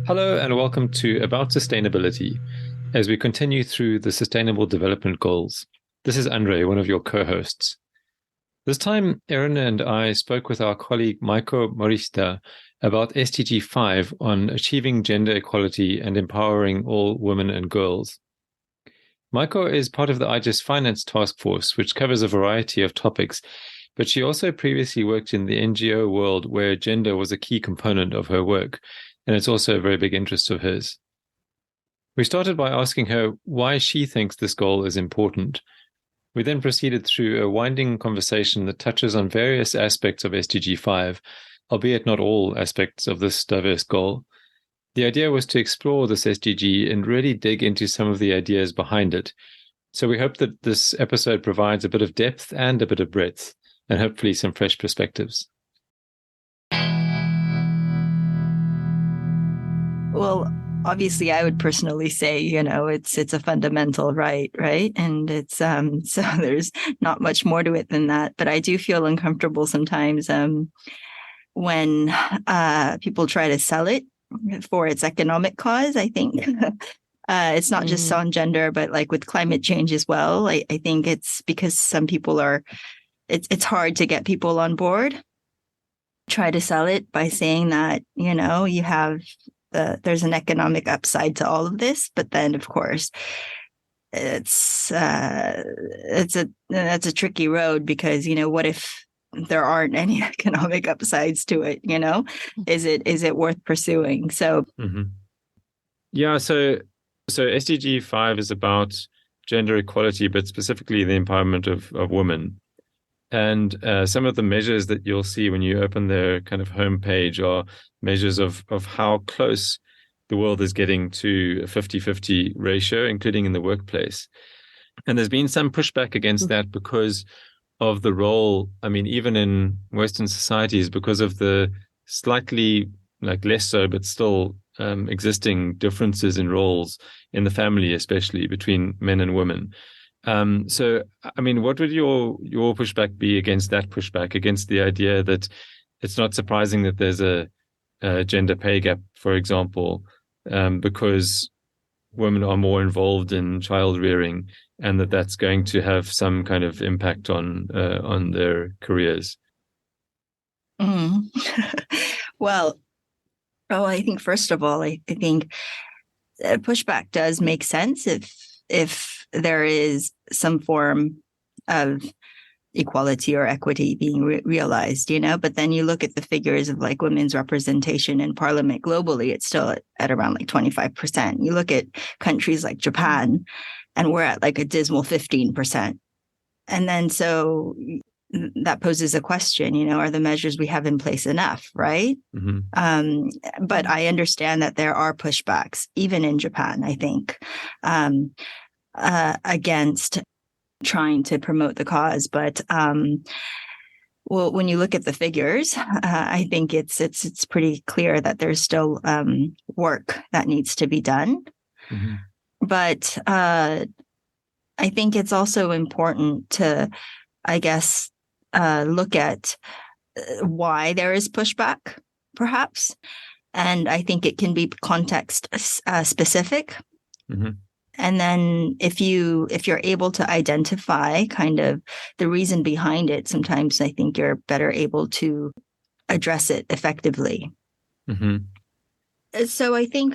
Hello and welcome to About Sustainability as we continue through the Sustainable Development Goals. This is Andre, one of your co-hosts. This time, Erin and I spoke with our colleague Maiko Morishita about SDG5 on achieving gender equality and empowering all women and girls. Maiko is part of the IGES Finance Task Force, which covers a variety of topics, but she also previously worked in the NGO world where gender was a key component of her work, and it's also a very big interest of hers. We started by asking her why she thinks this goal is important. We then proceeded through a winding conversation that touches on various aspects of SDG5, albeit not all aspects of this diverse goal. The idea was to explore this SDG and really dig into some of the ideas behind it. So we hope that this episode provides a bit of depth and a bit of breadth, and hopefully some fresh perspectives. Well, obviously, I would personally say, it's a fundamental right? And it's so there's not much more to it than that. But I do feel uncomfortable sometimes when people try to sell it for its economic cause. I think it's not just on gender, but like with climate change as well. I think it's because some people it's hard to get people on board. Try to sell it by saying that, you have there's an economic upside to all of this, but then of course that's a tricky road because what if there aren't any economic upsides to it? Is it worth pursuing? So yeah, so SDG 5 is about gender equality, but specifically the empowerment of women. And some of the measures that you'll see when you open their kind of homepage are measures of how close the world is getting to a 50-50 ratio, including in the workplace. And there's been some pushback against that because of the role, even in Western societies, because of the slightly less so, but still existing differences in roles in the family, especially between men and women. So, what would your pushback be against that pushback, against the idea that it's not surprising that there's a gender pay gap, for example, because women are more involved in child rearing, and that's going to have some kind of impact on their careers? Well, I think first of all, I think pushback does make sense if there is some form of equality or equity being realized, but then you look at the figures of women's representation in parliament globally, it's still at around 25%. You look at countries like Japan and we're at a dismal 15%. And then so that poses a question, are the measures we have in place enough, right? But I understand that there are pushbacks, even in Japan, I think, against trying to promote the cause. But well, when you look at the figures, I think it's pretty clear that there's still work that needs to be done. But I think it's also important to, I guess, look at why there is pushback, perhaps. And I think it can be context specific. And then if you're able to identify kind of the reason behind it, sometimes I think you're better able to address it effectively. So I think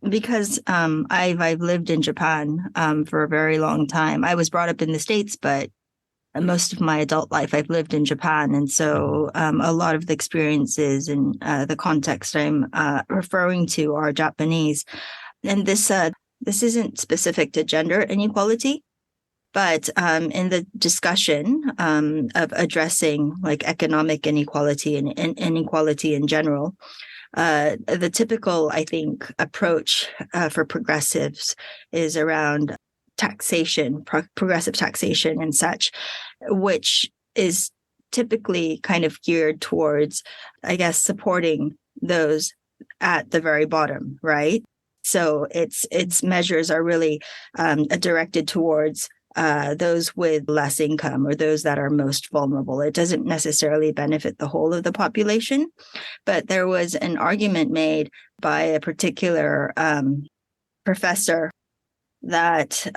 because I've lived in Japan for a very long time. I was brought up in the States, but most of my adult life I've lived in Japan. And so a lot of the experiences and the context I'm referring to are Japanese. And this isn't specific to gender inequality, but in the discussion of addressing economic inequality and inequality in general, the typical, I think, approach for progressives is around taxation, progressive taxation and such, which is typically kind of geared towards, I guess, supporting those at the very bottom, right? So its measures are really directed towards those with less income or those that are most vulnerable. It doesn't necessarily benefit the whole of the population. But there was an argument made by a particular professor that,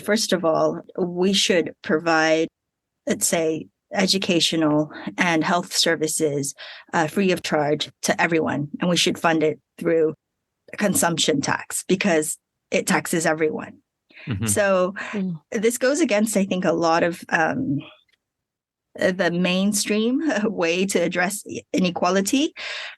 first of all, we should provide, let's say, educational and health services free of charge to everyone. And we should fund it through a consumption tax because it taxes everyone. Mm-hmm. So this goes against, I think, a lot of the mainstream way to address inequality.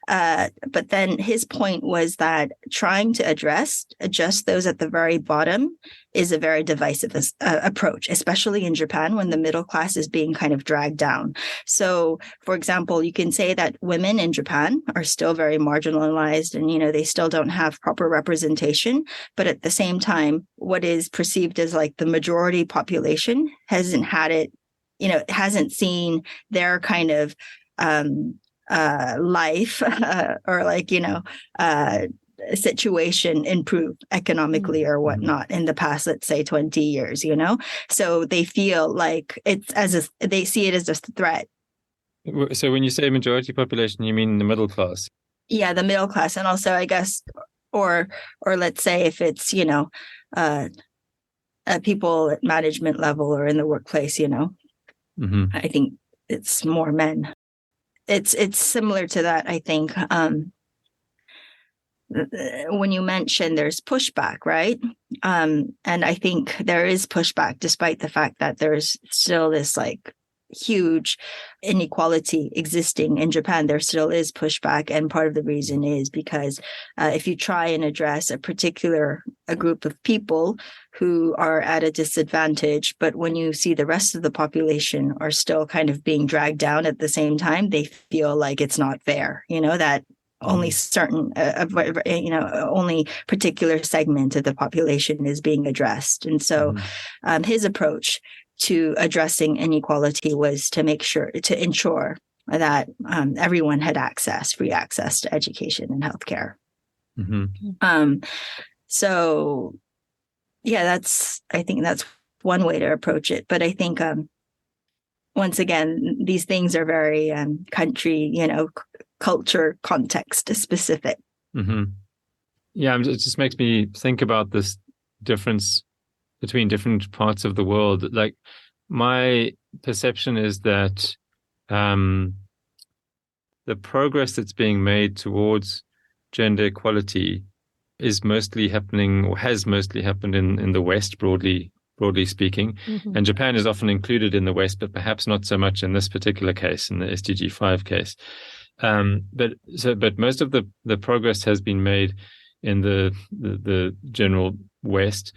But then his point was that trying to adjust those at the very bottom is a very divisive approach, especially in Japan when the middle class is being kind of dragged down. So, for example, you can say that women in Japan are still very marginalized and, they still don't have proper representation. But at the same time, what is perceived as like the majority population hasn't had it, hasn't seen their kind of life or like, situation improve economically or whatnot in the past, let's say 20 years, so they feel like they see it as a threat. So when you say majority population, you mean the middle class? Yeah, the middle class. And also, I guess, or let's say if it's, people at management level or in the workplace, I think it's more men. It's similar to that, I think. When you mention there's pushback, right? And I think there is pushback despite the fact that there's still this like huge inequality existing in Japan. There still is pushback. And part of the reason is because if you try and address a group of people who are at a disadvantage, but when you see the rest of the population are still kind of being dragged down at the same time, they feel like it's not fair, that only certain, only particular segment of the population is being addressed. And so his approach to addressing inequality was to ensure that everyone had free access to education and healthcare. So, yeah, I think that's one way to approach it. But I think, once again, these things are very country, culture, context specific. Yeah, it just makes me think about this difference between different parts of the world. Like, my perception is that the progress that's being made towards gender equality is mostly happening, or has mostly happened in the West, broadly speaking. And Japan is often included in the West, but perhaps not so much in this particular case, in the SDG5 case. But most of the progress has been made in the general West.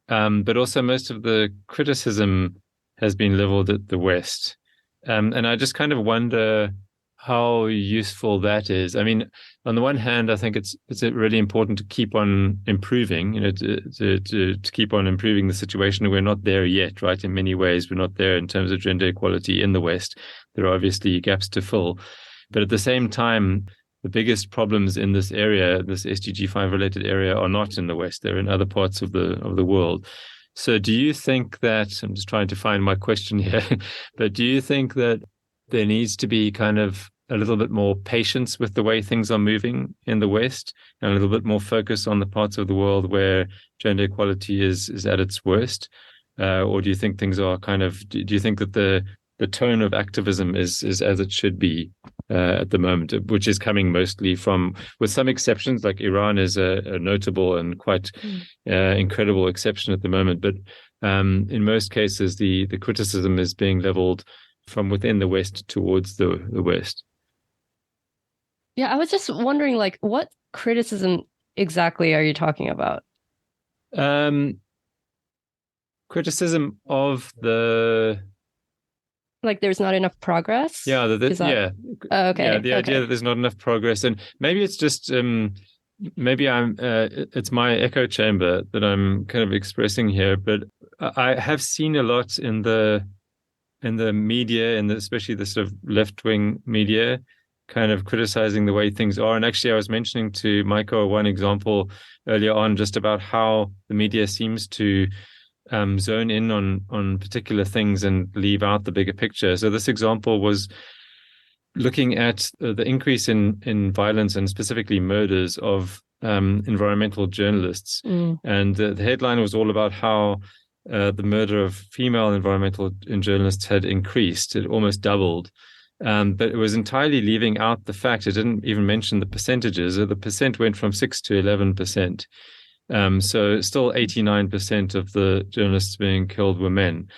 But also most of the criticism has been leveled at the West. And I just kind of wonder how useful that is. I mean, on the one hand, I think it's really important to keep on improving, to keep on improving the situation. We're not there yet, right? In many ways, we're not there in terms of gender equality in the West. There are obviously gaps to fill. But at the same time, the biggest problems in this area, this SDG5 related area, are not in the West. They're in other parts of the world. So do you think that, I'm just trying to find my question here, but do you think that there needs to be kind of a little bit more patience with the way things are moving in the West, and a little bit more focus on the parts of the world where gender equality is at its worst? Or do you think things are kind of, do you think that the tone of activism is as it should be at the moment, which is coming mostly from, with some exceptions, like Iran is a notable and quite incredible exception at the moment. But in most cases, the criticism is being leveled from within the West towards the West. Yeah, I was just wondering, like, what criticism exactly are you talking about? Criticism of the... Like, there's not enough progress? Yeah, okay. Yeah, the idea that there's not enough progress. And maybe it's just, maybe it's my echo chamber that I'm kind of expressing here, but I have seen a lot in the media, and especially the sort of left-wing media, kind of criticizing the way things are. And actually, I was mentioning to Maiko one example earlier on just about how the media seems to zone in on particular things and leave out the bigger picture. So this example was looking at the increase in violence and specifically murders of environmental journalists. And the headline was all about how the murder of female environmental journalists had increased. It almost doubled. But it was entirely leaving out the fact, it didn't even mention the percentages. The percent went from 6 to 11%. So still 89% of the journalists being killed were men.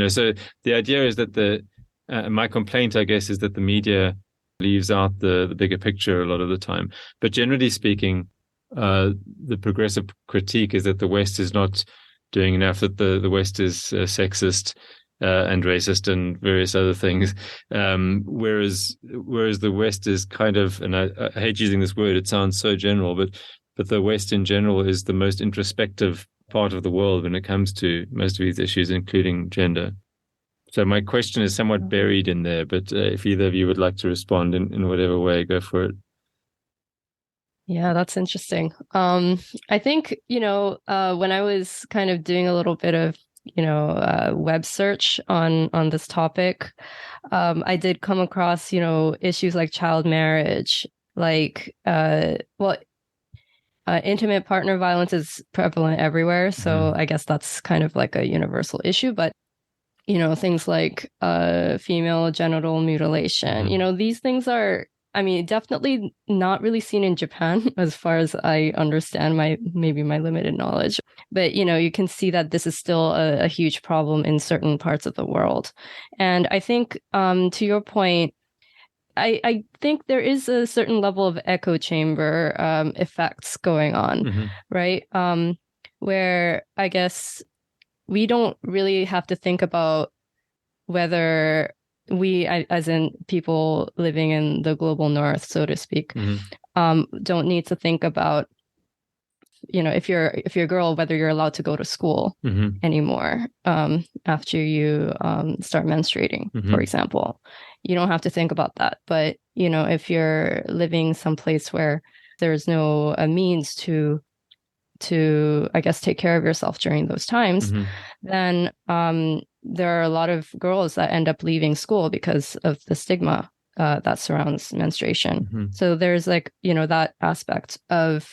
So the idea is that my complaint, I guess, is that the media leaves out the bigger picture a lot of the time. But generally speaking, the progressive critique is that the West is not doing enough, that the West is sexist and racist and various other things. Whereas the West is kind of, and I hate using this word, it sounds so general, but the West in general is the most introspective part of the world when it comes to most of these issues, including gender. So my question is somewhat buried in there, but if either of you would like to respond in whatever way, go for it. Yeah, that's interesting. I think, when I was kind of doing a little bit of, web search on this topic, I did come across, issues like child marriage, like, intimate partner violence is prevalent everywhere. So I guess that's kind of like a universal issue. But, things like female genital mutilation, these things are, definitely not really seen in Japan, as far as I understand my limited knowledge. But, you can see that this is still a huge problem in certain parts of the world. And I think, to your point, I think there is a certain level of echo chamber effects going on, right? Where I guess we don't really have to think about whether we, as in people living in the global north, so to speak, don't need to think about, if you're a girl, whether you're allowed to go to school anymore after you start menstruating, for example. You don't have to think about that. But, if you're living someplace where there's no means to, I guess, take care of yourself during those times, then there are a lot of girls that end up leaving school because of the stigma that surrounds menstruation. So there's that aspect of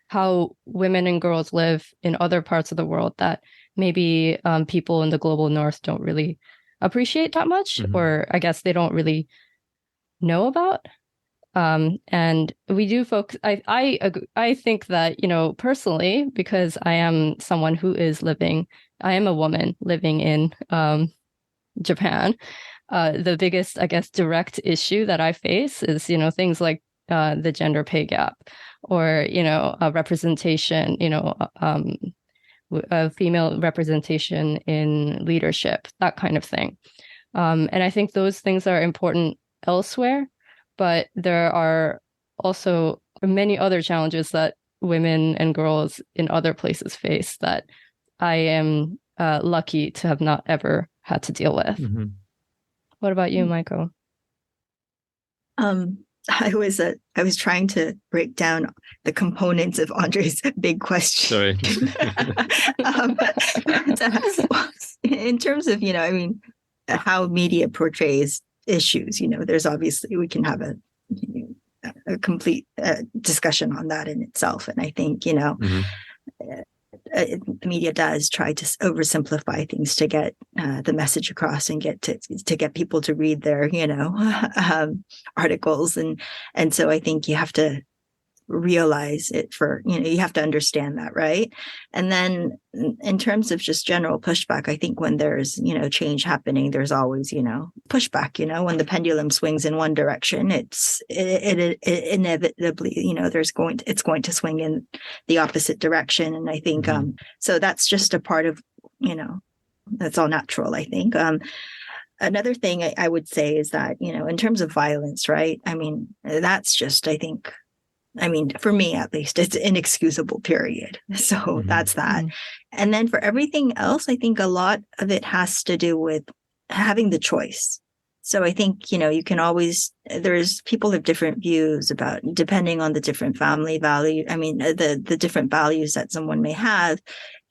how women and girls live in other parts of the world that maybe people in the global north don't really appreciate that much, or I guess they don't really know about. And we do focus, I think that, personally, because I am someone who is I am a woman living in Japan. The biggest, I guess, direct issue that I face is, things like the gender pay gap, or, representation, female representation in leadership, that kind of thing. And I think those things are important elsewhere, but there are also many other challenges that women and girls in other places face that I am lucky to have not ever had to deal with. What about you, Maiko? I was trying to break down the components of Andre's big question. Sorry. In terms of, how media portrays issues, there's obviously, we can have a complete discussion on that in itself. And I think, the media does try to oversimplify things to get the message across and get to get people to read their, articles. And so I think you have to realize it you have to understand that, right? And then in terms of just general pushback, I think when there's, change happening, there's always, pushback, when the pendulum swings in one direction, it inevitably, it's going to swing in the opposite direction. And I think, so that's just a part of, that's all natural, I think. Another thing I would say is that, in terms of violence, right? That's just, for me, at least, it's inexcusable, period. So that's that. And then for everything else, I think a lot of it has to do with having the choice. So I think, you can always, people have different views about, depending on the different family value. The different values that someone may have,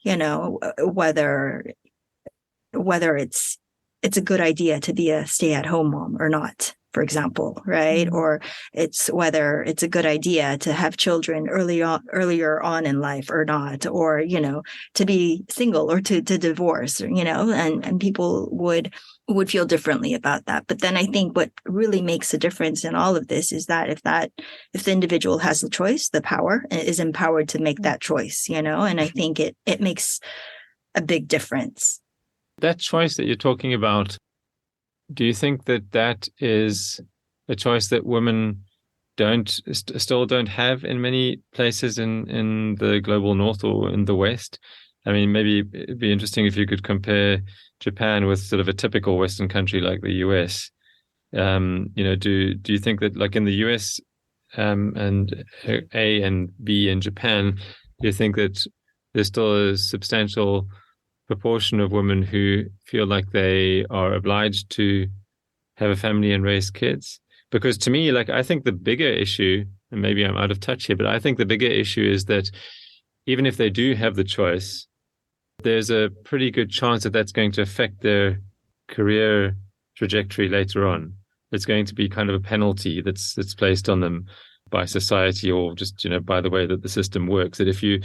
whether it's a good idea to be a stay-at-home mom or not, for example, right? Mm-hmm. Or it's whether it's a good idea to have children earlier on in life or not, or, to be single or to divorce, and people would feel differently about that. But then I think what really makes a difference in all of this is that if the individual has the choice, the power is empowered to make that choice, and I think it makes a big difference. That choice that you're talking about, do you think that is a choice that women still don't have in many places in the global north or in the West? I mean, maybe it'd be interesting if you could compare Japan with sort of a typical Western country like the US. Do you think that, like in the US and A and B in Japan, do you think that there's still a substantial proportion of women who feel like they are obliged to have a family and raise kids? Because to me, I think the bigger issue, and maybe I'm out of touch here, but I think the bigger issue is that even if they do have the choice, there's a pretty good chance that that's going to affect their career trajectory later on. It's going to be kind of a penalty that's placed on them by society, or just by the way that the system works. That if you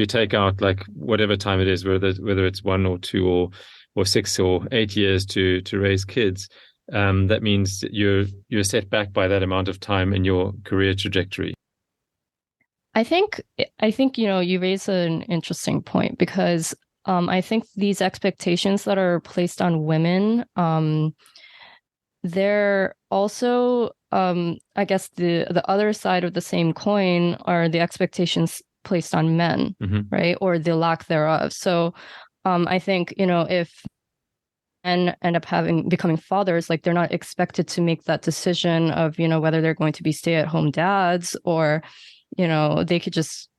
take out whatever time it is, whether it's 1 or 2 or 6 or 8 years to raise kids, that means that you're set back by that amount of time in your career trajectory. I think you raise an interesting point, because I think these expectations that are placed on women, they're also, I guess the other side of the same coin are the expectations placed on men, mm-hmm. right? Or the lack thereof. So I think, if men end up becoming fathers, they're not expected to make that decision of, whether they're going to be stay-at-home dads, or, they could just,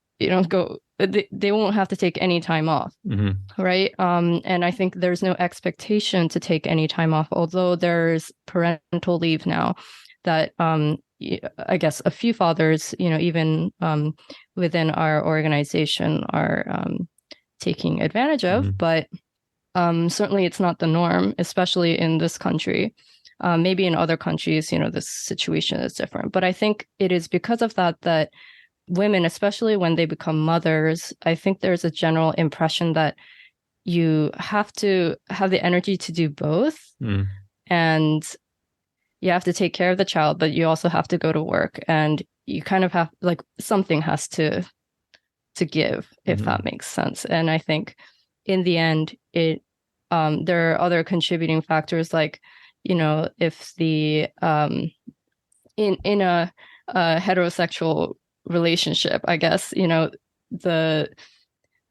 go, they won't have to take any time off, mm-hmm. right? And I think there's no expectation to take any time off, although there's parental leave now that I guess a few fathers, even within our organization are taking advantage of, mm-hmm. but certainly it's not the norm, especially in this country. Maybe in other countries, this situation is different. But I think it is because of that women, especially when they become mothers, I think there's a general impression that you have to have the energy to do both. Mm. And you have to take care of the child, but you also have to go to work, and you kind of have something has to give, if mm-hmm. that makes sense. And I think in the end, it there are other contributing factors, if the in a heterosexual relationship, I guess, the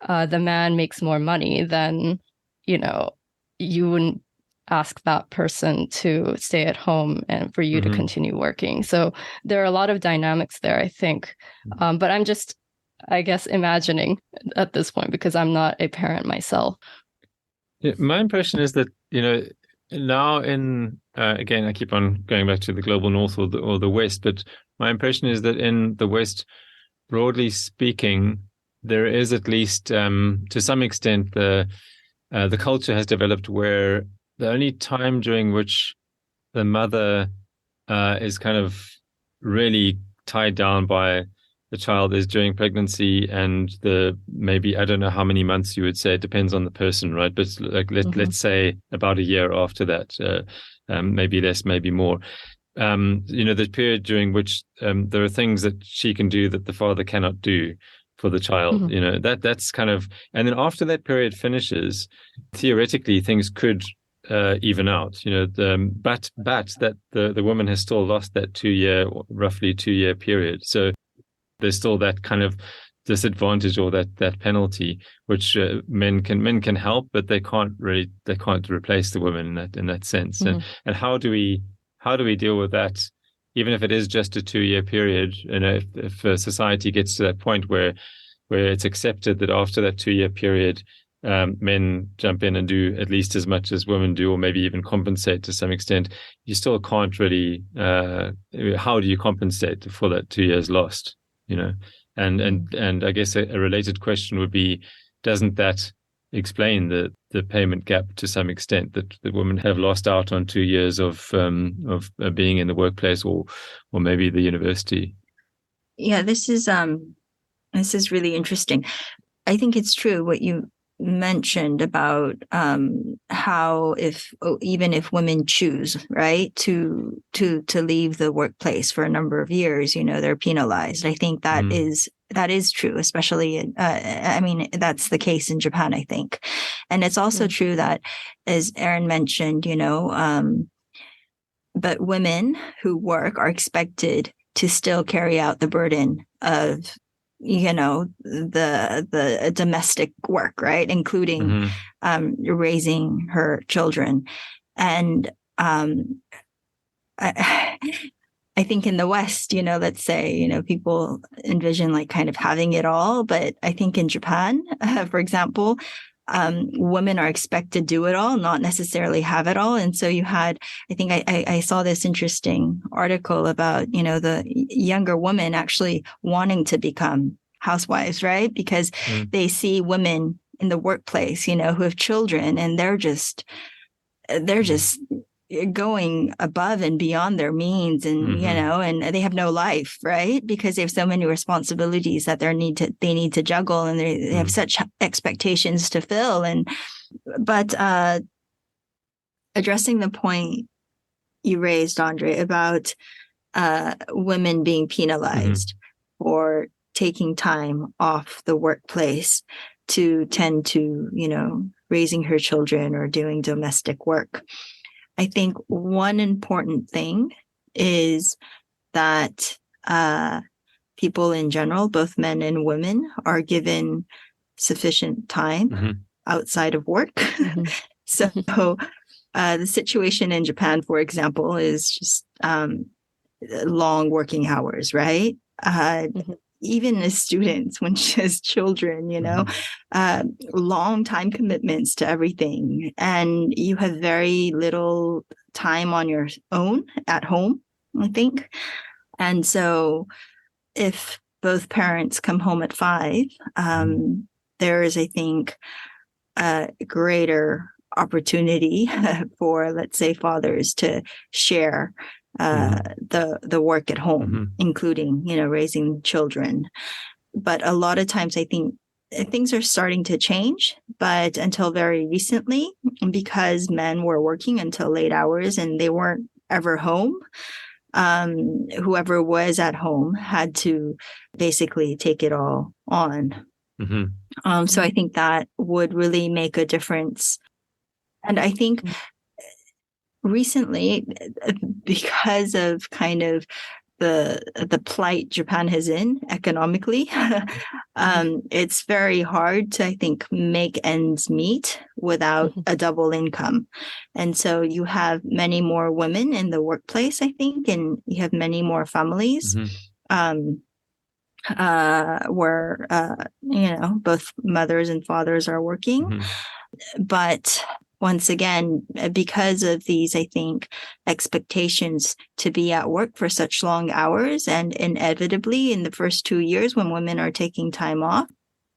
man makes more money, then you wouldn't ask that person to stay at home and for you mm-hmm. to continue working. So there are a lot of dynamics there, I think. But I'm just, I guess, imagining at this point, because I'm not a parent myself. Yeah, my impression is that, now again, I keep on going back to the global north or the West, but my impression is that in the West, broadly speaking, there is at least, to some extent, the culture has developed where the only time during which the mother is kind of really tied down by the child is during pregnancy, and maybe, I don't know how many months you would say, it depends on the person, right? But mm-hmm. let's say about a year after that, maybe less, maybe more. The period during which there are things that she can do that the father cannot do for the child, mm-hmm. That's kind of, and then after that period finishes, theoretically things could even out, but that the woman has still lost that roughly 2 year period. So there's still that kind of disadvantage or that penalty, which men can help, but they can't replace the woman in that sense. Mm-hmm. And how do we deal with that, even if it is just a 2 year period? If society gets to that point where it's accepted that after that 2 year period, men jump in and do at least as much as women do, or maybe even compensate to some extent, you still can't really. How do you compensate for that 2 years lost? And I guess a related question would be, doesn't that explain the payment gap to some extent, that women have lost out on 2 years of being in the workplace or maybe the university? Yeah, this is really interesting. I think it's true what you mentioned about how even if women choose, right, to leave the workplace for a number of years, they're penalized. I think that is true, especially that's the case in Japan, I think. And it's also true that, as Erin mentioned, but women who work are expected to still carry out the burden of the domestic work, right, including raising her children. And I think in the West, let's say, people envision like kind of having it all, but I think in Japan, for example, women are expected to do it all, not necessarily have it all. And so I think I saw this interesting article about, the younger women actually wanting to become housewives, right? Because they see women in the workplace, who have children, and they're just going above and beyond their means, and and they have no life, right? Because they have so many responsibilities that they need to juggle, and they have such expectations to fill. But addressing the point you raised, Andre, about women being penalized for taking time off the workplace to tend to, raising her children or doing domestic work. I think one important thing is that people in general, both men and women, are given sufficient time outside of work. So the situation in Japan, for example, is just long working hours, right? Even as students, when she has children, long time commitments to everything. And you have very little time on your own at home, I think. And so if both parents come home at 5, there is, I think, a greater opportunity for, let's say, fathers to share the work at home, including, raising children. But a lot of times I think things are starting to change, but until very recently, because men were working until late hours and they weren't ever home, whoever was at home had to basically take it all on. So I think that would really make a difference. And I think recently, because of kind of the plight Japan is in economically, it's very hard to, I think, make ends meet without a double income. And so you have many more women in the workplace, I think, and you have many more families where, both mothers and fathers are working. But once again, because of these, I think, expectations to be at work for such long hours, and inevitably in the first 2 years when women are taking time off,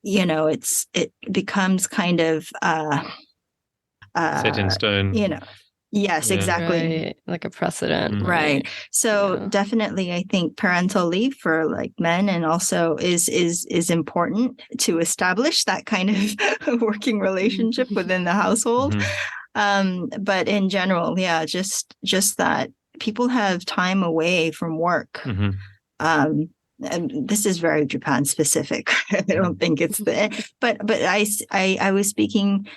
it becomes kind of set in stone. Yes, exactly. Right. Like a precedent. Right. So definitely, I think parental leave for like men and also is important to establish that kind of working relationship within the household. But in general, just that people have time away from work. And this is very Japan specific. I don't think it's but I was speaking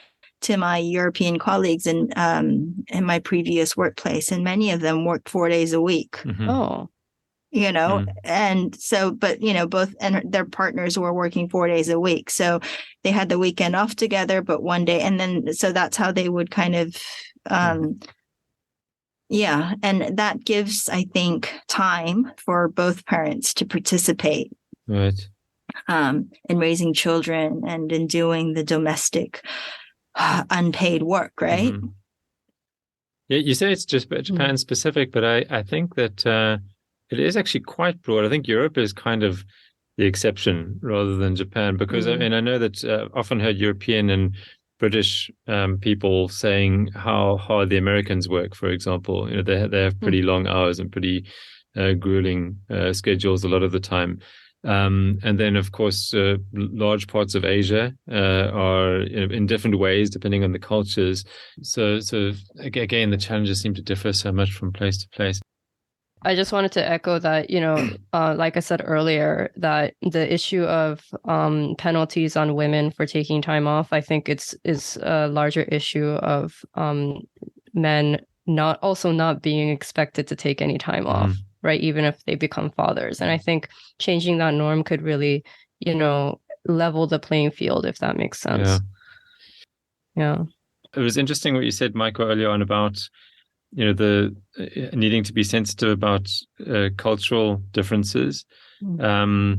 to my European colleagues in my previous workplace, and many of them worked 4 days a week. And so, but both and their partners were working 4 days a week, so they had the weekend off together, but one day, and then so that's how they would kind of, and that gives, I think, time for both parents to participate, right, in raising children and in doing the domestic unpaid work, right? Yeah, you say it's just Japan specific, but I think that it is actually quite broad. I think Europe is kind of the exception rather than Japan, because I know that often heard European and British people saying how hard the Americans work, for example. They have pretty long hours and pretty grueling schedules a lot of the time. And then, of course, large parts of Asia are in different ways depending on the cultures. So again, the challenges seem to differ so much from place to place. I just wanted to echo that, like I said earlier, that the issue of penalties on women for taking time off, I think is a larger issue of men not being expected to take any time off, right? Even if they become fathers. And I think changing that norm could really, level the playing field, if that makes sense. Yeah. It was interesting what you said, Maiko, earlier on about the needing to be sensitive about cultural differences. But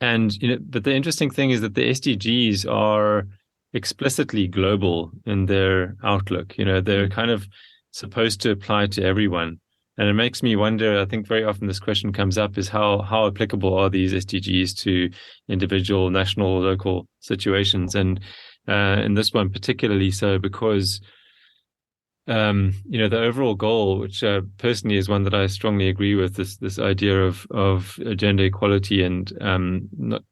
the interesting thing is that the SDGs are explicitly global in their outlook. They're kind of supposed to apply to everyone. And it makes me wonder, I think very often this question comes up, is how applicable are these SDGs to individual, national, local situations? And in this one particularly so, because the overall goal, which personally is one that I strongly agree with, this idea of gender equality and not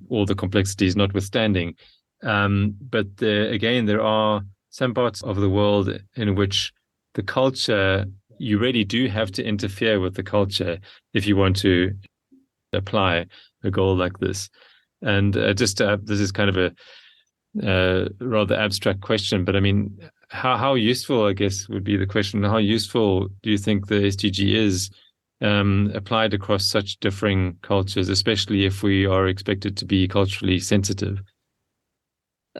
all the complexities notwithstanding, but there are some parts of the world in which the culture, you really do have to interfere with the culture if you want to apply a goal like this. And this is kind of a rather abstract question, but I mean, how useful, I guess, would be the question. How useful do you think the SDG is applied across such differing cultures, especially if we are expected to be culturally sensitive?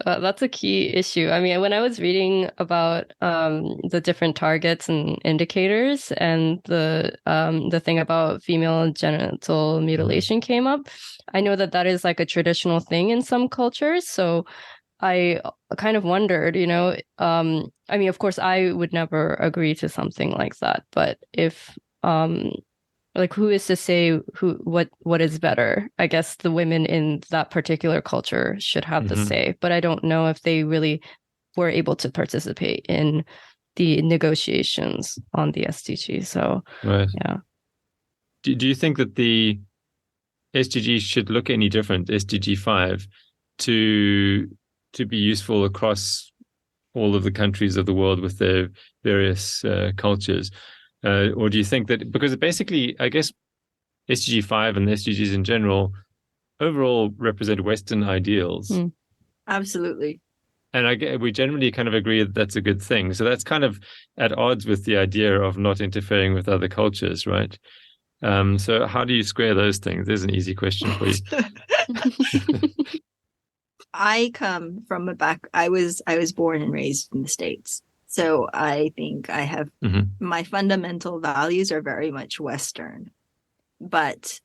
That's a key issue. I mean, when I was reading about the different targets and indicators, and the thing about female genital mutilation came up, I know that is like a traditional thing in some cultures. So I kind of wondered, I mean, of course, I would never agree to something like that. But if like, who is to say what is better? I guess the women in that particular culture should have the say, but I don't know if they really were able to participate in the negotiations on the SDG. So, right. Yeah. Do you think that the SDGs should look any different, SDG5, to be useful across all of the countries of the world with their various cultures? Or do you think that, because basically, I guess SDG5 and the SDGs in general overall represent Western ideals. Absolutely. And we generally kind of agree that that's a good thing. So that's kind of at odds with the idea of not interfering with other cultures, right? So how do you square those things? There's an easy question for you. I come from I was born and raised in the States. So I think I have my fundamental values are very much Western. But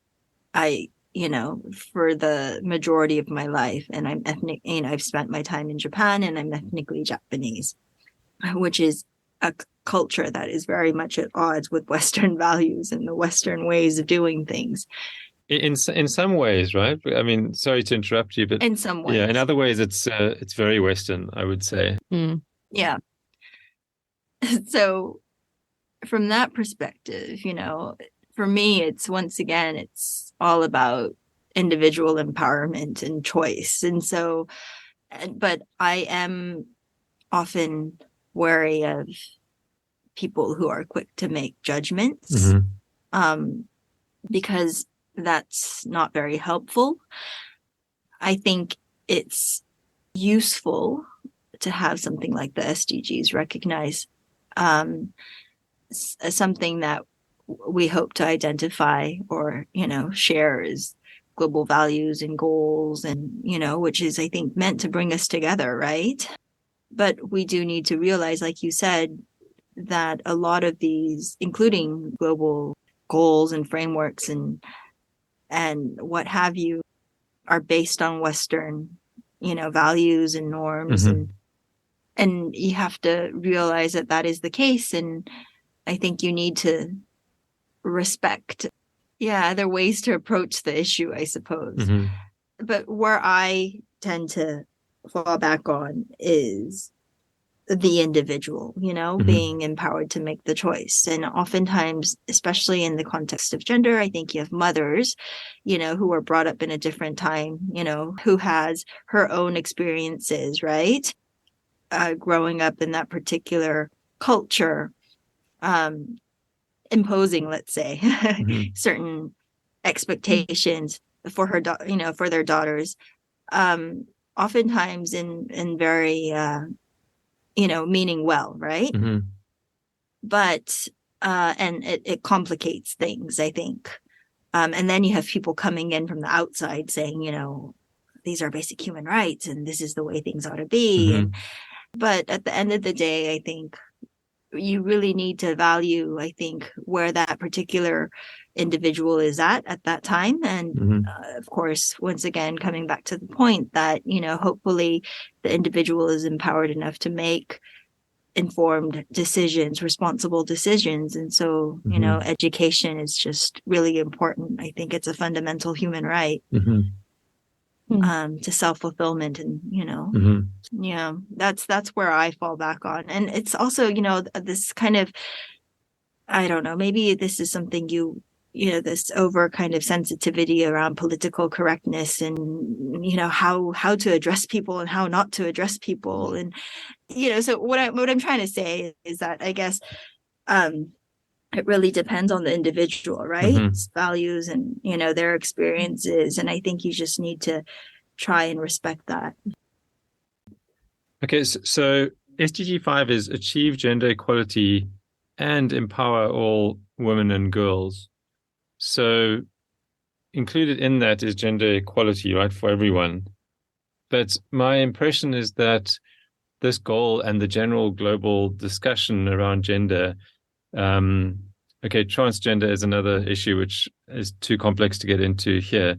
for the majority of my life, and I'm ethnic, I've spent my time in Japan, and I'm ethnically Japanese, which is a culture that is very much at odds with Western values and the Western ways of doing things. In some ways, right? I mean, sorry to interrupt you, but in some ways, yeah. In other ways, it's very Western, I would say. Yeah. So, from that perspective, for me, it's once again, it's all about individual empowerment and choice. And so, but I am often wary of people who are quick to make judgments, because that's not very helpful. I think it's useful to have something like the SDGs recognize something that we hope to identify or, share as global values and goals, and, which is, I think, meant to bring us together, right? But we do need to realize, like you said, that a lot of these, including global goals and frameworks and what have you, are based on Western, values and norms, and you have to realize that is the case. And I think you need to respect other ways to approach the issue, I suppose. Mm-hmm. But where I tend to fall back on is the individual, being empowered to make the choice. And oftentimes, especially in the context of gender, I think you have mothers, who are brought up in a different time, who has her own experiences, right? Growing up in that particular culture, imposing, let's say, certain expectations for her, for their daughters, oftentimes in very, meaning well, right? Mm-hmm. But and it complicates things, I think. And then you have people coming in from the outside saying, these are basic human rights and this is the way things ought to be. But at the end of the day, I think you really need to value, I think, where that particular individual is at that time. And of course, once again, coming back to the point that, hopefully the individual is empowered enough to make informed decisions, responsible decisions. And so, education is just really important. I think it's a fundamental human right. To self-fulfillment, and that's where I fall back on. And it's also this kind of, I don't know, maybe this is something this over kind of sensitivity around political correctness and how to address people and how not to address people. And so what I'm trying to say is that I guess it really depends on the individual, right? Values and their experiences, and I think you just need to try and respect that. Okay, so SDG5 is achieve gender equality and empower all women and girls. So included in that is gender equality, right, for everyone. But my impression is that this goal and the general global discussion around gender, transgender is another issue which is too complex to get into here.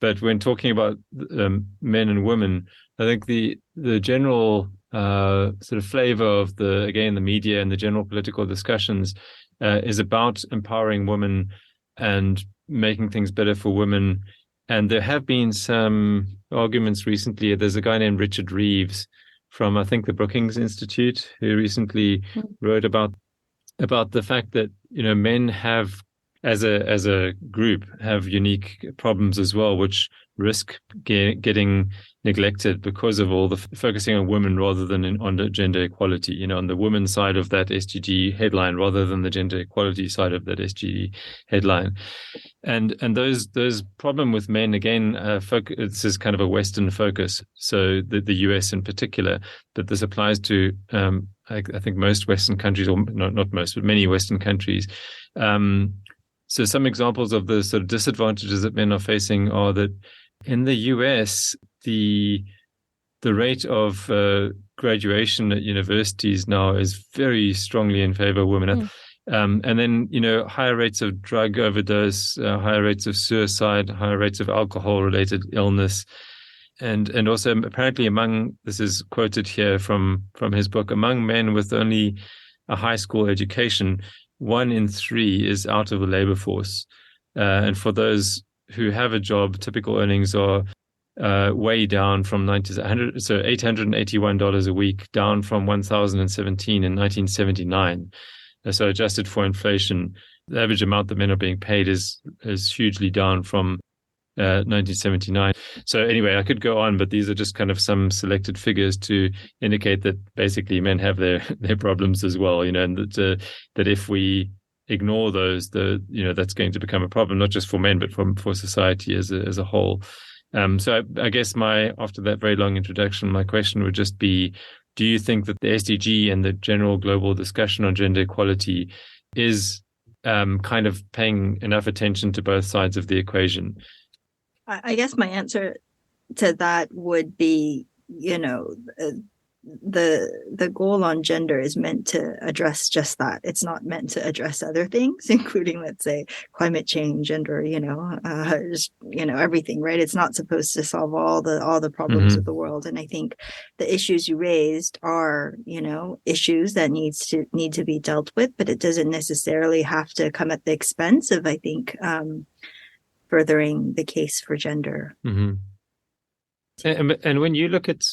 But when talking about men and women, I think the general sort of flavor of the media and the general political discussions is about empowering women and making things better for women. And there have been some arguments recently. There's a guy named Richard Reeves from, I think, the Brookings Institute, who recently wrote about the fact that men have, as a group, have unique problems as well, which risk getting neglected because of all the focusing on women rather than on the gender equality, on the women's side of that SDG headline rather than the gender equality side of that SDG headline. And those problem with men, again, this is kind of a Western focus, so the US in particular, but this applies to I think most Western countries, or not most, but many Western countries. So some examples of the sort of disadvantages that men are facing are that in the US, the rate of graduation at universities now is very strongly in favor of women. And then, higher rates of drug overdose, higher rates of suicide, higher rates of alcohol-related illness. And also apparently this is quoted here from his book, among men with only a high school education, 1 in 3 is out of the labor force. And for those who have a job, typical earnings are way down from $881 a week, down from $1,017 in 1979. So adjusted for inflation, the average amount that men are being paid is hugely down from 1979. So anyway, I could go on, but these are just kind of some selected figures to indicate that basically men have their problems as well, and that if we ignore those, that's going to become a problem, not just for men, but for society as a whole. So I guess after that very long introduction, my question would just be, do you think that the SDG and the general global discussion on gender equality is kind of paying enough attention to both sides of the equation? I guess my answer to that would be, the goal on gender is meant to address just that. It's not meant to address other things, including, let's say, climate change and or just, everything, right? It's not supposed to solve all the problems of the world. And I think the issues you raised are, issues that need to be dealt with, but it doesn't necessarily have to come at the expense of, I think, furthering the case for gender. And when you look at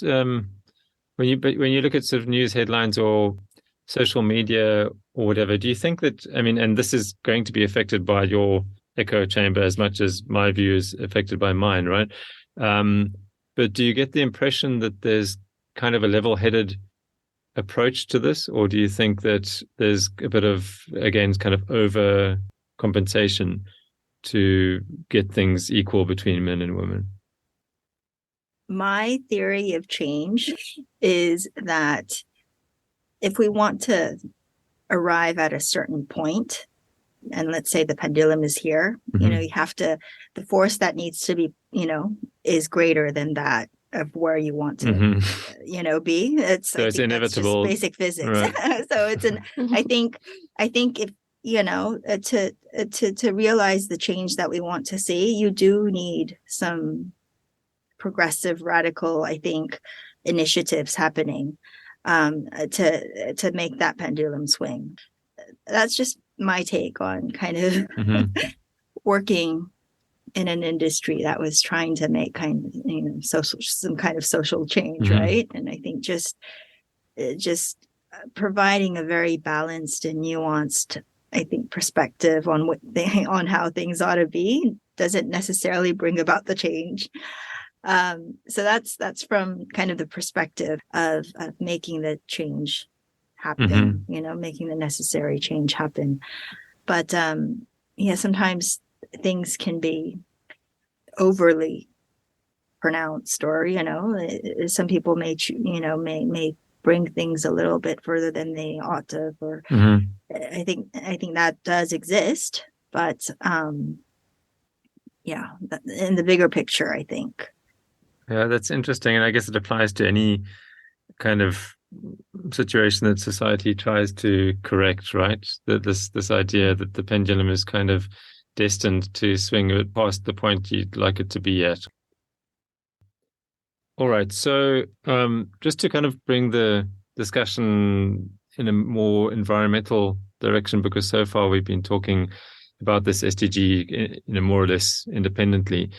when you look at sort of news headlines or social media or whatever, do you think that, and this is going to be affected by your echo chamber as much as my view is affected by mine, right? But do you get the impression that there's kind of a level-headed approach to this, or do you think that there's a bit of, again, kind of overcompensation to get things equal between men and women? My theory of change is that if we want to arrive at a certain point, and let's say the pendulum is here, you have to, the force that needs to be, is greater than that of where you want to, be. It's inevitable. That's just basic physics. Right. So it's I think if, to realize the change that we want to see, you do need some progressive, radical, I think, initiatives happening to make that pendulum swing. That's just my take on kind of working in an industry that was trying to make some kind of social change, right? And I think just providing a very balanced and nuanced, I think, perspective on on how things ought to be doesn't necessarily bring about the change. So that's from kind of the perspective of making the change happen, making the necessary change happen. But sometimes things can be overly pronounced, or some people may bring things a little bit further than they ought to. Or I think that does exist, but in the bigger picture, I think. Yeah, that's interesting. And I guess it applies to any kind of situation that society tries to correct, right? That this idea that the pendulum is kind of destined to swing past the point you'd like it to be at. All right. So just to kind of bring the discussion in a more environmental direction, because so far we've been talking about this SDG more or less independently.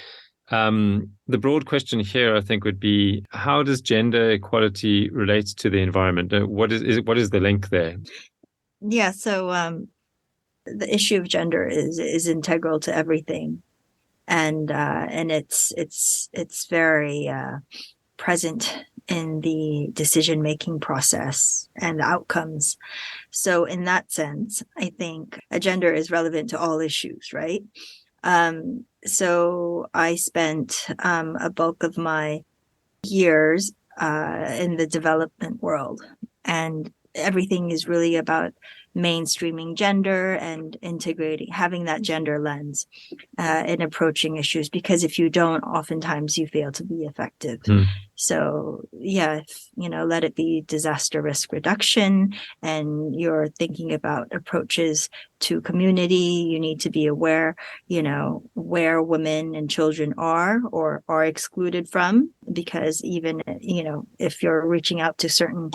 The broad question here, I think, would be, how does gender equality relate to the environment? What is the link there? Yeah, so the issue of gender is integral to everything, and it's very present in the decision-making process and the outcomes. So in that sense, I think gender is relevant to all issues, right? So I spent a bulk of my years in the development world, and everything is really about mainstreaming gender and having that gender lens in approaching issues, because if you don't, oftentimes you fail to be effective. So let it be disaster risk reduction, and you're thinking about approaches to community, you need to be aware, where women and children are or are excluded from, because even, if you're reaching out to certain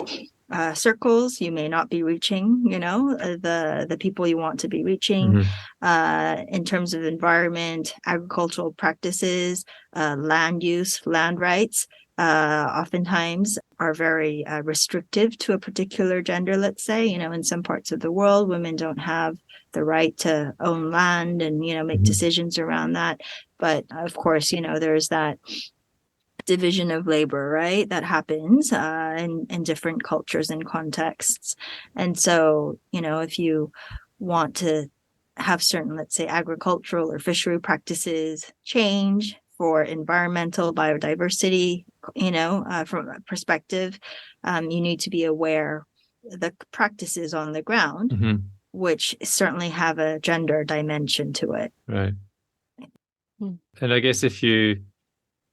circles, you may not be reaching, the people you want to be reaching. In terms of environment, agricultural practices, land use, land rights, oftentimes are very restrictive to a particular gender, let's say. In some parts of the world, women don't have the right to own land and, make decisions around that. But of course, there's that division of labor, right, that happens in different cultures and contexts. And so, if you want to have certain, let's say, agricultural or fishery practices change for environmental biodiversity, from a perspective, you need to be aware the practices on the ground, which certainly have a gender dimension to it. Right. And I guess if you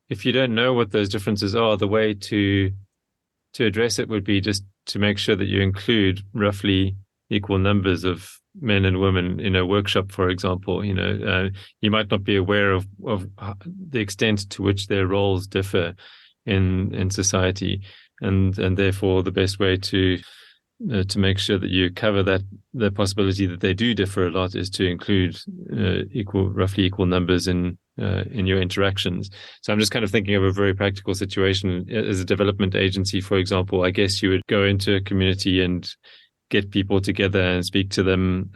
don't know what those differences are, the way to to address it would be just to make sure that you include roughly equal numbers of men and women in a workshop, for example. You might not be aware of the extent to which their roles differ in society, and therefore the best way to make sure that you cover the possibility that they do differ a lot is to include roughly equal numbers in your interactions. So I'm just kind of thinking of a very practical situation. As a development agency, for example, I guess you would go into a community and get people together and speak to them,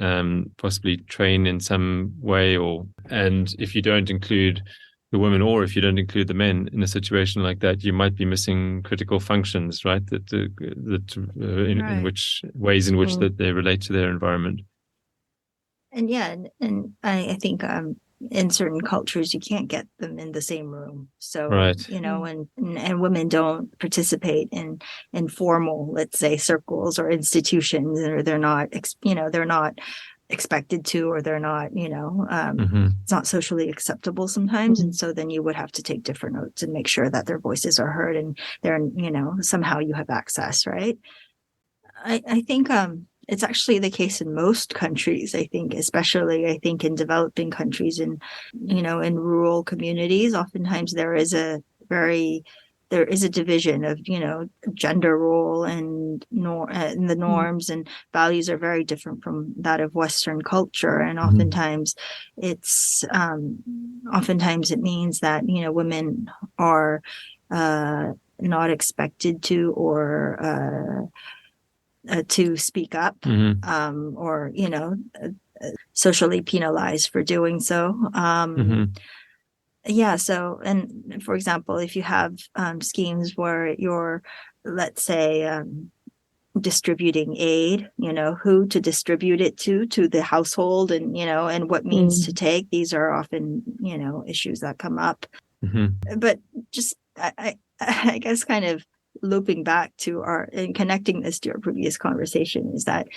possibly train in some way, and if you don't include the women, or if you don't include the men in a situation like that, you might be missing critical functions, right? In which ways in which that they relate to their environment. And I think in certain cultures you can't get them in the same room. So right. And women don't participate in formal, let's say, circles or institutions, or they're not expected to, or they're not, it's not socially acceptable sometimes. And so then you would have to take different notes and make sure that their voices are heard and they're, somehow you have access, right? I think it's actually the case in most countries. I think, especially in developing countries and, in rural communities, oftentimes there is a division of, gender role and the norms and values are very different from that of Western culture. And oftentimes it means that, women are not expected to, or to speak up, or, socially penalized for doing so. Yeah. So, and for example, if you have schemes where you're, let's say, distributing aid, who to distribute it to the household, and, and what means to take, these are often, issues that come up. But just, I guess kind of looping back to and connecting this to our previous conversation is that,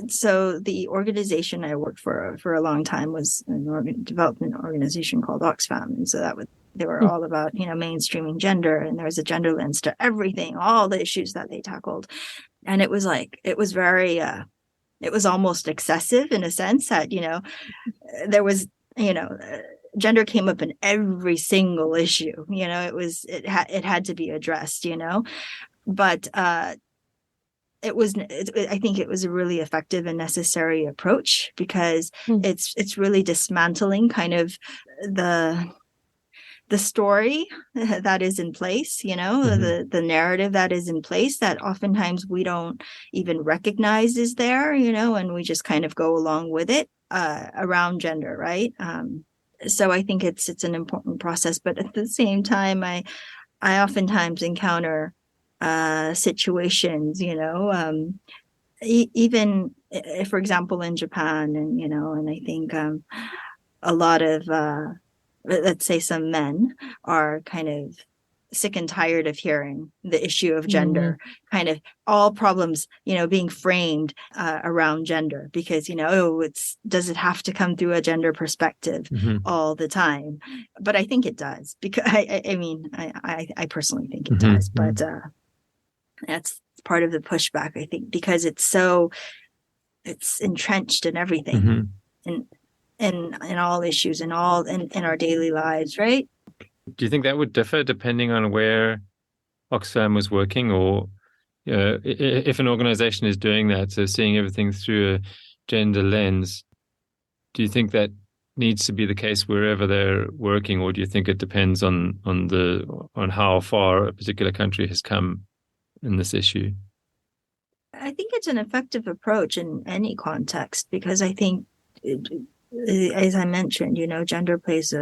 so the organization I worked for a long time was an development organization called Oxfam. And so they were all about, mainstreaming gender, and there was a gender lens to everything, all the issues that they tackled. And it was very, it was almost excessive in a sense that, there was, gender came up in every single issue. It had to be addressed, but I think it was a really effective and necessary approach, because it's really dismantling kind of the story that is in place, the narrative that is in place that oftentimes we don't even recognize is there, and we just kind of go along with it around gender, right? So I think it's an important process, but at the same time, I oftentimes encounter situations, even for example in Japan, and and I think a lot of let's say some men are kind of sick and tired of hearing the issue of gender, kind of all problems, being framed around gender, because, does it have to come through a gender perspective all the time? But I think it does, because I personally think it does, but that's part of the pushback, I think, because it's entrenched in everything, in all issues, in our daily lives, right? Do you think that would differ depending on where Oxfam was working, or if an organization is doing that, so seeing everything through a gender lens, do you think that needs to be the case wherever they're working, or do you think it depends on how far a particular country has come in this issue? I think it's an effective approach in any context, because I think, as I mentioned, gender plays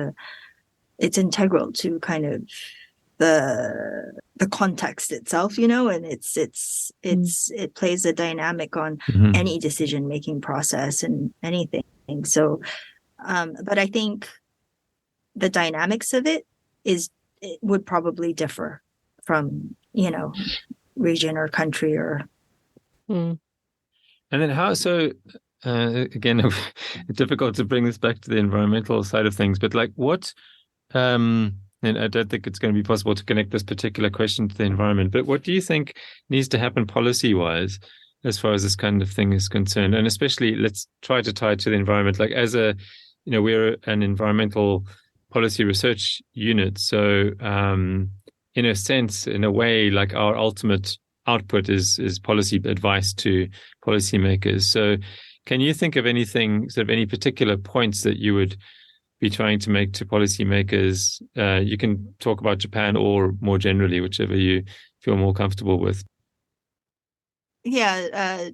it's integral to kind of the context itself, and it plays a dynamic on any decision making process and anything. So, but I think the dynamics of it would probably differ from region or country or. And then how so? Again, difficult to bring this back to the environmental side of things, but like what And I don't think it's going to be possible to connect this particular question to the environment. But what do you think needs to happen policy-wise as far as this kind of thing is concerned? And especially, let's try to tie it to the environment. Like as a, we're an environmental policy research unit. So in a sense, in a way, like our ultimate output is policy advice to policymakers. So can you think of anything, sort of any particular points that you would be trying to make to policymakers? You can talk about Japan or more generally, whichever you feel more comfortable with. Yeah,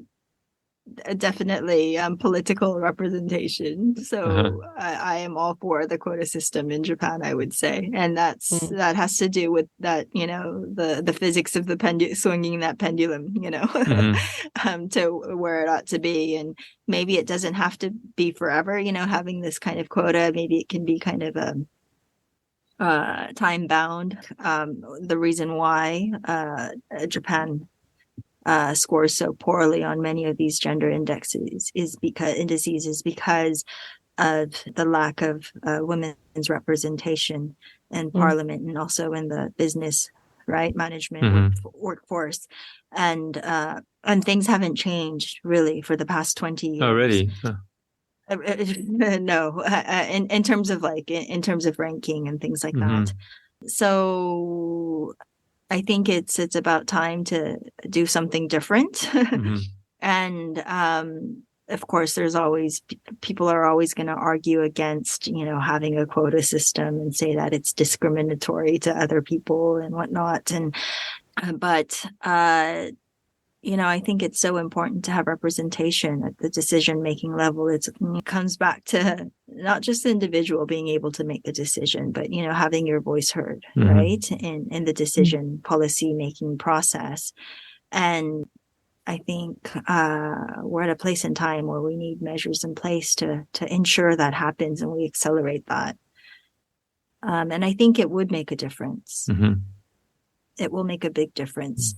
definitely political representation. So I am all for the quota system in Japan, I would say, and that has to do with that, the physics of the swinging that pendulum, to where it ought to be. And maybe it doesn't have to be forever, having this kind of quota. Maybe it can be kind of a time bound. The reason why Japan scores so poorly on many of these gender indexes is because of the lack of women's representation in parliament and also in the business, right, management workforce, and things haven't changed really for the past 20 years. Oh, really? Huh. No, in terms of ranking and things like that. So I think it's about time to do something different. And of course, there's always people are always going to argue against, having a quota system and say that it's discriminatory to other people and whatnot. And but I think it's so important to have representation at the decision-making level. It comes back to not just the individual being able to make the decision, but, having your voice heard, right, in the decision policy-making process. And I think we're at a place in time where we need measures in place to ensure that happens and we accelerate that. And I think it would make a difference. It will make a big difference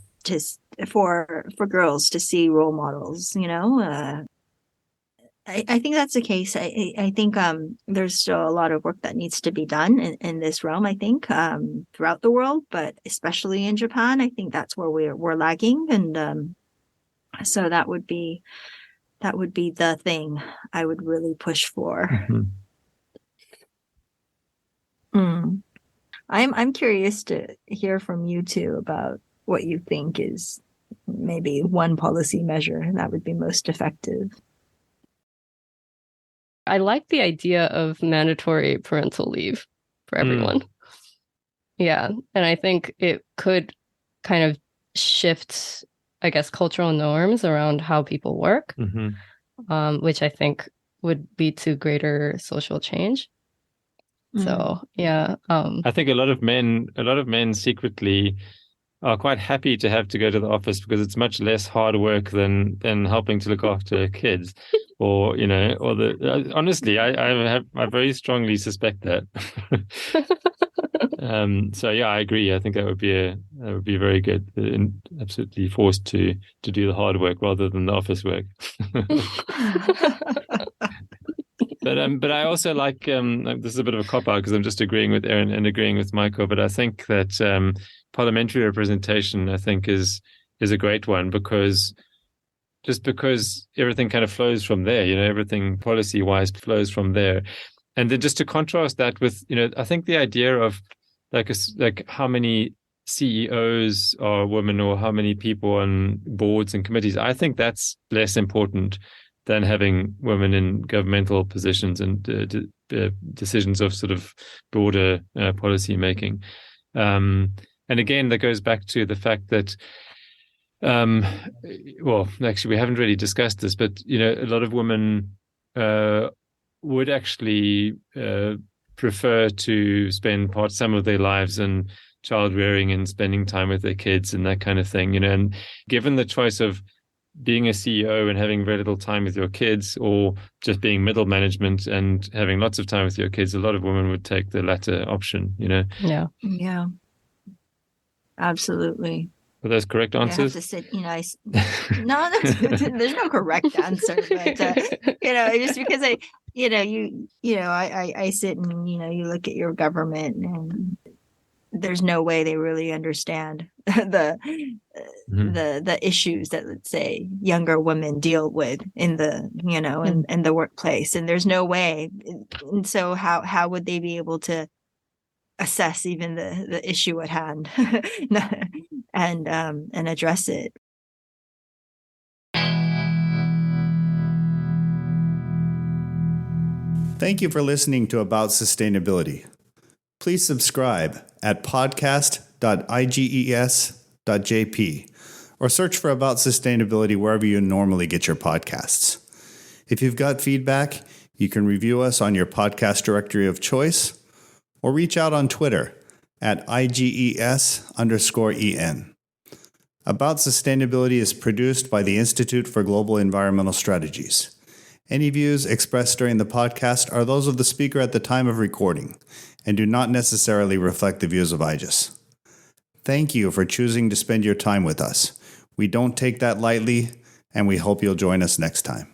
for girls to see role models, I think that's the case. I think there's still a lot of work that needs to be done in this realm, I think, throughout the world, but especially in Japan. I think that's where we're lagging. And so that would be the thing I would really push for. I'm curious to hear from you too about what you think is maybe one policy measure that would be most effective. I like the idea of mandatory parental leave for everyone. Yeah. And I think it could kind of shift, I guess, cultural norms around how people work, which I think would lead to greater social change. So, yeah. I think a lot of men secretly are quite happy to have to go to the office because it's much less hard work than helping to look after kids, or honestly, I very strongly suspect that. So yeah, I agree. I think that would be very good. Absolutely forced to do the hard work rather than the office work. But I also like this is a bit of a cop out because I'm just agreeing with Erin and agreeing with Maiko. But I think that parliamentary representation, I think, is a great one because everything kind of flows from there. Everything policy wise flows from there. And then just to contrast that with, I think the idea of like how many CEOs are women or how many people on boards and committees, I think that's less important than having women in governmental positions and decisions of sort of broader policy making. And again, that goes back to the fact that, well, actually, we haven't really discussed this, but, a lot of women would actually prefer to spend some of their lives in child rearing and spending time with their kids and that kind of thing, and given the choice of being a CEO and having very little time with your kids, or just being middle management and having lots of time with your kids, a lot of women would take the latter option, Yeah. Yeah. Absolutely. Are those correct answers? I have to sit, no, there's no correct answer, but just because I sit and you look at your government and there's no way they really understand the issues that, let's say, younger women deal with in the in the workplace, and there's no way. And so how would they be able to assess even the issue at hand and address it? Thank you for listening to About Sustainability. Please subscribe at podcast.iges.jp or search for About Sustainability wherever you normally get your podcasts. If you've got feedback, you can review us on your podcast directory of choice or reach out on Twitter at IGES_EN. About Sustainability is produced by the Institute for Global Environmental Strategies. Any views expressed during the podcast are those of the speaker at the time of recording and do not necessarily reflect the views of IGES. Thank you for choosing to spend your time with us. We don't take that lightly, and we hope you'll join us next time.